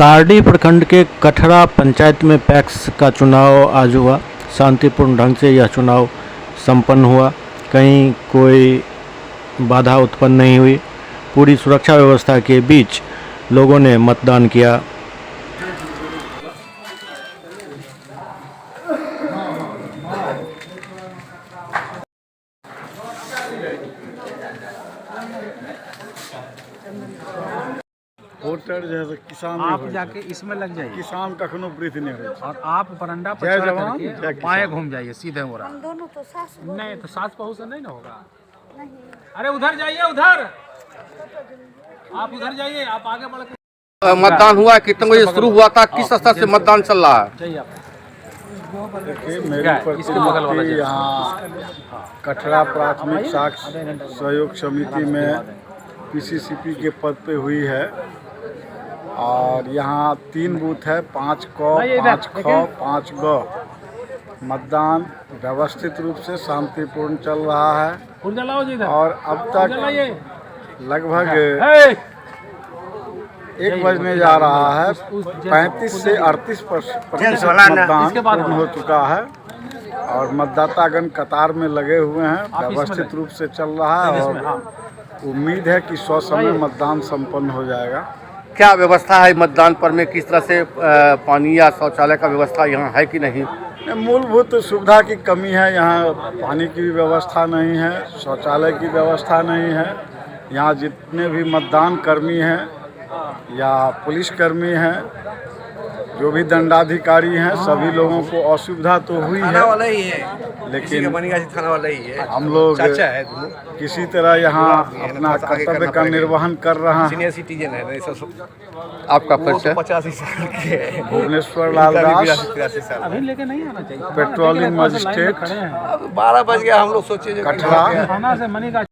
तारडी प्रखंड के कठरा पंचायत में पैक्स का चुनाव आज हुआ। शांतिपूर्ण ढंग से यह चुनाव संपन्न हुआ। कहीं कोई बाधा उत्पन्न नहीं हुई। पूरी सुरक्षा व्यवस्था के बीच लोगों ने मतदान किया। वोटर जैसे किसान आप जाके इसमें लग जाइए किसान कखनो वृद्धि नहीं हो। और आप बरंडा पर जय चढ़ जवान, करके जय किसान। बाएं घूम जाइए, सीधे हो रहा। हम दोनों तो सास बहू नहीं तो सास बहू से नहीं ना होगा। नहीं। अरे उधर जाइए, उधर आप उधर जाइए, आप आगे बढ़ के मतदान हुआ है, कितने बजे शुरू हुआ था, किस स्तर से मतदान चल रहा है? जाइए आप। देखिए मेरी इसके बगल वाला प्रति यहाँ कठरा प्राथमिक साक्ष्य सहयोग समिति में पीसीसीपी के पद पे हुई है और यहाँ 3 बूथ है, 5 क, 5 ख, 5 ग। मतदान व्यवस्थित रूप से शांतिपूर्ण चल रहा है उधर लाओ जी, इधर और अब उधर लाइए। तक लगभग हे! 1 बजने जा रहा है। 35 से 38% मतदान पूर्ण हो चुका है और मतदातागण कतार में लगे हुए हैं। व्यवस्थित रूप से चल रहा है और उम्मीद है कि ससमय मतदान संपन्न हो जाएगा। क्या व्यवस्था है मतदान पर में, किस तरह से पानी या शौचालय का व्यवस्था यहाँ है कि नहीं? मूलभूत सुविधा की कमी है। यहाँ पानी की भी व्यवस्था नहीं है, शौचालय की व्यवस्था नहीं है। यहाँ जितने भी मतदान कर्मी हैं या पुलिसकर्मी हैं, जो भी दंडाधिकारी हैं, सभी लोगों को असुविधा तो हुई है, लेकिन हम लोग किसी तरह यहाँ अपना कर्तव्य का निर्वहन कर रहे हैं। सीनियर सिटीजन है, आपका परिचय? 85 साल के है। भुवनेश्वर लाल दास, 83 साल। अभी लेके नहीं आना चाहिए। पेट्रोलिंग मजिस्ट्रेट, खड़े हैं। अब 12 बज गया, हम लोग सोचे जो कठरा। थाना से मनी का